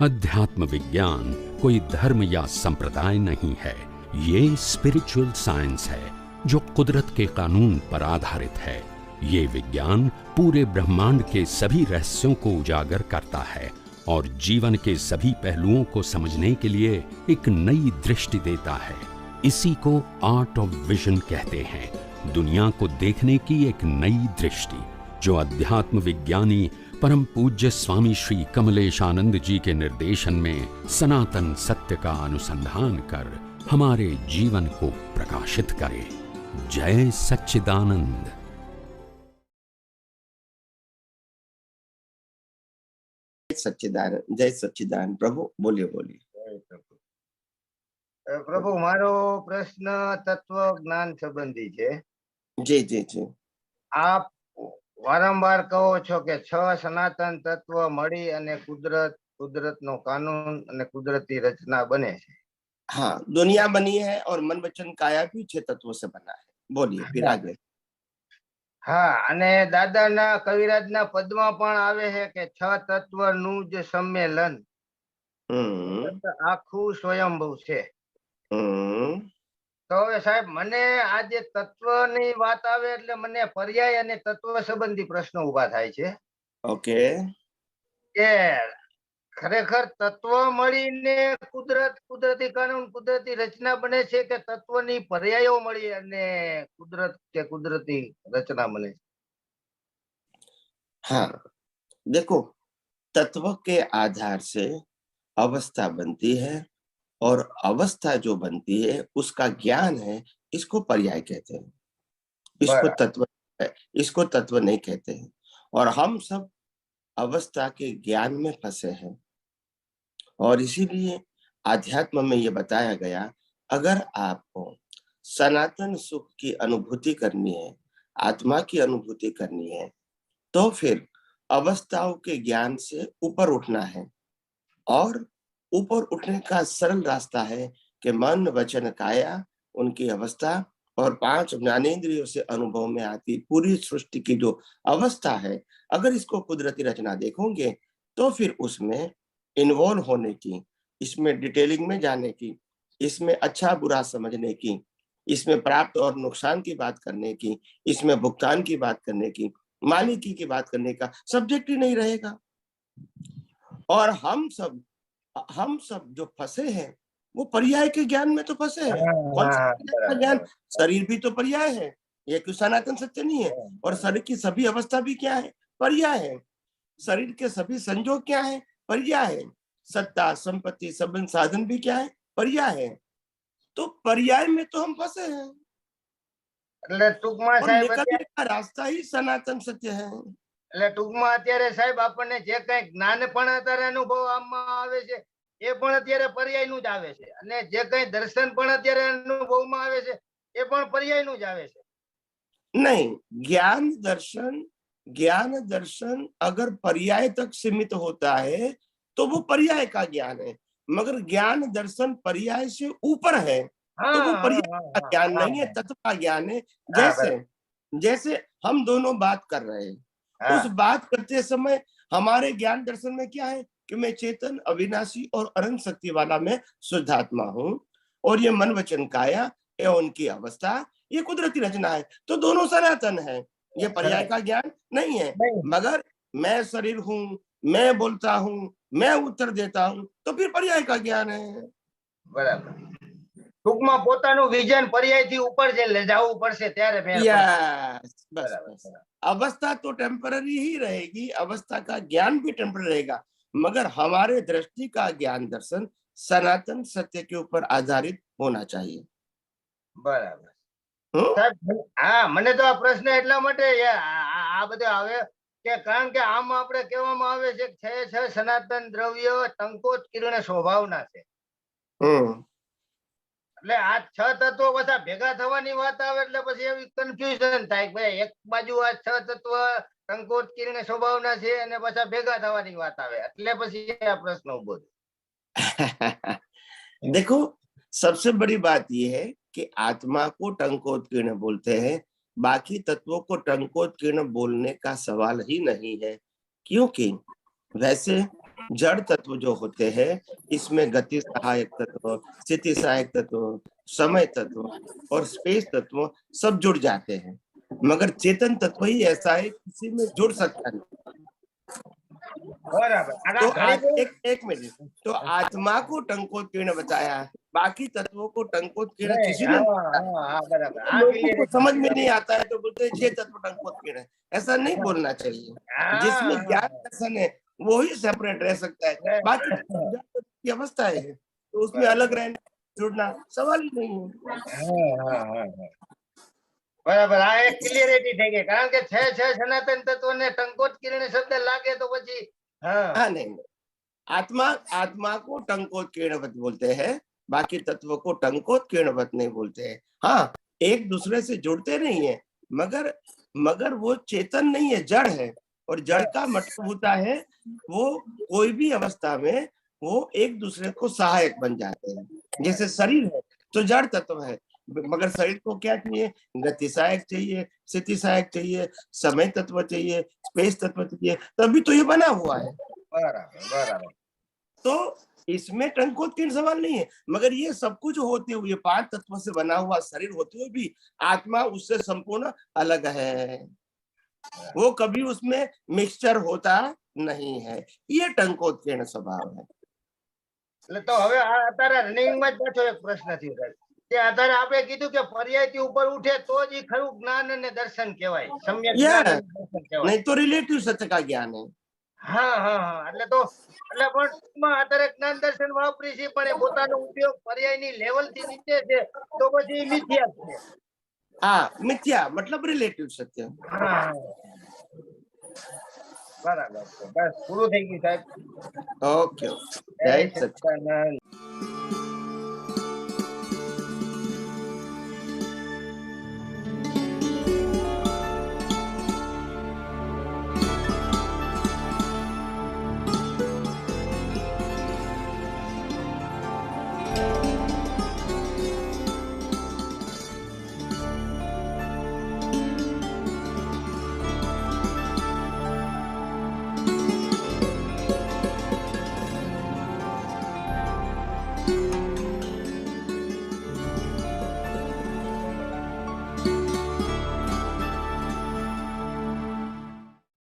अध्यात्म विज्ञान कोई धर्म या संप्रदाय नहीं है, ये स्पिरिचुअल साइंस है जो कुदरत के कानून पर आधारित है। ये विज्ञान पूरे ब्रह्मांड के सभी रहस्यों को उजागर करता है और जीवन के सभी पहलुओं को समझने के लिए एक नई दृष्टि देता है। इसी को आर्ट ऑफ विजन कहते हैं, दुनिया को देखने की एक नई दृष्टि, जो अध्यात्म विज्ञानी परम पूज्य स्वामी श्री कमलेशानंद जी के निर्देशन में सनातन सत्य का अनुसंधान कर हमारे जीवन को प्रकाशित करे। जय सच्चिदानंद। सच्चिदानंद, जय सच्चिदानंद। प्रभु बोलिए बोलिए। प्रभु मारो प्रश्न तत्व ज्ञान संबंधी है। जी जी जी। आप वारंवार कहो छो के 6 सनातन तत्व मળી અને કુદરતનો કાનૂન અને કુદરતી રચના બને છે। हाँ, दुनिया बनी है और मन वचन काया भी 6 तत्वों से बना है। बोलिए फिर आगे। हाँ, અને દાદાના કવિરાજના પદમાં પણ આવે છે કે 6 તત્વનું જ સંમેલન આખું સ્વયંભૂ છે। તો હવે સાહેબ, મને આ જે તત્વની વાત આવે એટલે મને પર્યાય અને તત્વ સંબંધી પ્રશ્નો ઉભા થાય છે। ઓકે, કે ખરેખર તત્વ મળીને કુદરતી કાનૂન કુદરતી રચના બને છે કે તત્વની પર્યાયો મળી અને કુદરત કે કુદરતી રચના બને છે? हाँ देखो, तत्व के आधार से अवस्था बनती है और अवस्था जो बनती है उसका ज्ञान है, इसको पर्याय कहते हैं। इसको तत्व नहीं कहते हैं। और हम सब अवस्था के ज्ञान में फंसे हैं और इसीलिए आध्यात्म में ये बताया गया, अगर आपको सनातन सुख की अनुभूति करनी है, आत्मा की अनुभूति करनी है, तो फिर अवस्थाओं के ज्ञान से ऊपर उठना है। और ऊपर उठने का सरल रास्ता है कि मन वचन काया, उनकी अवस्था और 5 ज्ञानेंद्रियों से अनुभव में आती पूरी सृष्टि की जो अवस्था है, अगर इसको कुदरती रचना देखोगे तो फिर उसमें इन्वॉल्व होने की, इसमें डिटेलिंग में जाने की, इसमें अच्छा बुरा समझने की, इसमें प्राप्त और नुकसान की बात करने की, इसमें भुगतान की बात करने की, मालिकी की बात करने का सब्जेक्ट ही नहीं रहेगा। और हम सब जो फंसे हैं वो पर्याय के ज्ञान में तो फंसे हैं। कौन सा पर्याय का ज्ञान? शरीर भी तो पर्याय है, ये कोई सनातन सत्य नहीं है। और शरीर की सभी अवस्था भी क्या है? पर्याय है। शरीर के सभी संयोग क्या है? पर्याय है। सत्ता संपत्ति संबंध साधन भी क्या है? पर्याय है। तो पर्याय में तो हम फंसे हैं। और निकलने का रास्ता ही सनातन सत्य है। એટલે ટૂંકમાં અત્યારે સાહેબ આપણને જે કઈ જ્ઞાન પણ અત્યારે અનુભવ આમાં આવે છે એ પણ અત્યારે પર્યાયનું જ આવે છે, અને જે કઈ દર્શન પણ અત્યારે અનુભવમાં આવે છે એ પણ પર્યાયનું જ આવે છે। नहीं, ज्ञान दर्शन अगर पर्याय तक सीमित होता है तो वो पर्याय का ज्ञान है, मगर ज्ञान दर्शन पर्याय से ऊपर है तो वो पर्याय का ज्ञान नहीं है, तत्व का ज्ञान है। जैसे हम दोनों बात कर रहे हैं, उस बात करते समय हमारे ज्ञान दर्शन में क्या है कि मैं चेतन अविनाशी और अनंत शक्ति वाला मैं शुद्धात्मा हूँ, और ये मन वचन काया एवं उनकी अवस्था ये कुदरती रचना है। तो दोनों सनातन है, ये पर्याय का ज्ञान नहीं है। मगर मैं शरीर हूँ, मैं बोलता हूँ, मैं उत्तर देता हूँ, तो फिर पर्याय का ज्ञान है। बराबर। टूंकમાં પોતાનું વિઝન પર્યાયથી ઉપર જે લઈ જવું પડશે ત્યારે बस अवस्था तो टेम्पररी ही रहेगी, अवस्था का ज्ञान भी टेम्पररी रहेगा, मगर हमारे दृष्टि का ज्ञान दर्शन सनातन सत्य के ऊपर आधारित होना चाहिए। बराबर। हाँ, મને તો આ પ્રશ્ન એટલા માટે આ બધું આવે કે કારણ કે આમાં આપણે કહેવામાં આવે છે કે 6 સનાતન દ્રવ્ય ટંકોત કિરણ સ્વભાવના છે। એટલે આ 6 તત્વો બધા ભેગા થવાની વાત આવે એટલે પછી એવી કન્ફ્યુઝન થાય કે ભાઈ એક બાજુ આ 6 તત્વ ટંકોત કિરણ સ્વભાવના છે અને પાછા ભેગા થવાની વાત આવે, એટલે પછી આ પ્રશ્ન ઉભો થાય। देखो, सबसे बड़ी बात यह है कि आत्मा को टंकोत्कीर्ण बोलते हैं, बाकी तत्वों को टंकोत्कीर्ण बोलने का सवाल ही नहीं है। क्योंकि वैसे जड़ तत्व जो होते हैं इसमें गति सहायक तत्व, स्थिति सहायक तत्व, समय तत्व और स्पेस तत्व सब जुड़ जाते हैं, मगर चेतन तत्व ही ऐसा है किसी में जुड़ सकता नहीं। बराबर तो आज एक मिनट, तो आत्मा को टंकोत्कीर्ण बताया, बाकी तत्वों को टंकोत्कीर्ण किसी ने बराबर लोगों को समझ में नहीं आता है तो बोलते हैं 6 तत्व टंकोत्कीर्ण है। ऐसा नहीं बोलना चाहिए। जिसमें ज्ञान दर्शन है वो ही सेपरेट रह सकता है, बाकी की अवस्था है तो उसमें अलग रहना जुड़ना सवाल ही नहीं है। बराबर आ एक क्लियरिटी થઈ ગઈ, કારણ કે છ સનાતન તત્વોને ટંકોત્કીર્ણ શબ્દ લાગે તો પછી हाँ नहीं, आत्मा को टंकोत्कीर्णवत बोलते हैं, बाकी तत्व को टंकोत्कीर्णवत नहीं बोलते हैं। हाँ, एक दूसरे से जुड़ते नहीं है, मगर वो चेतन नहीं है, जड़ है। और जड़ का मतलब होता है वो कोई भी अवस्था में वो एक दूसरे को सहायक बन जाते हैं। जैसे शरीर है तो जड़ तत्व है, मगर शरीर को क्या चाहिए? गति सहायक चाहिए, स्थिति सहायक चाहिए, समय तत्व चाहिए, स्पेस तत्व चाहिए, तभी तो ये बना हुआ है। बराबर तो इसमें टंकोत्कीर्ण सवाल नहीं है, मगर ये सब कुछ होते हुए 5 तत्व से बना हुआ शरीर होते हुए भी आत्मा उससे संपूर्ण अलग है, वो कभी उसमें मिक्सचर होता नहीं है, ये टंकोत्कीर्ण स्वभाव है। એટલે તો હવે આ અત્યારે રનિંગમાં જ પાછો એક પ્રશ્ન થયો સાહેબ કે આધારે આપણે કીધું કે પર્યાયથી ઉપર ઉઠે તો જ ઈ ખરું જ્ઞાન અને દર્શન કહેવાય, સમ્યક જ્ઞાન અને દર્શન કહેવાય, नहीं तो रिलेटिव सत्य का ज्ञान है। હા એટલે તો એટલે પણ અત્યારે જ્ઞાન દર્શન વાપરી છે પણ એ પોતાનો ઉપયોગ પર્યાયની લેવલથી નીચે છે તો પછી મિથ્યા છે। हाँ, मिथ्या मतलब रिलेटिव सत्य। બરાબર છે, બસ પૂરું થઈ ગયું સાહેબ। ओके, जय सच्चिदानंद।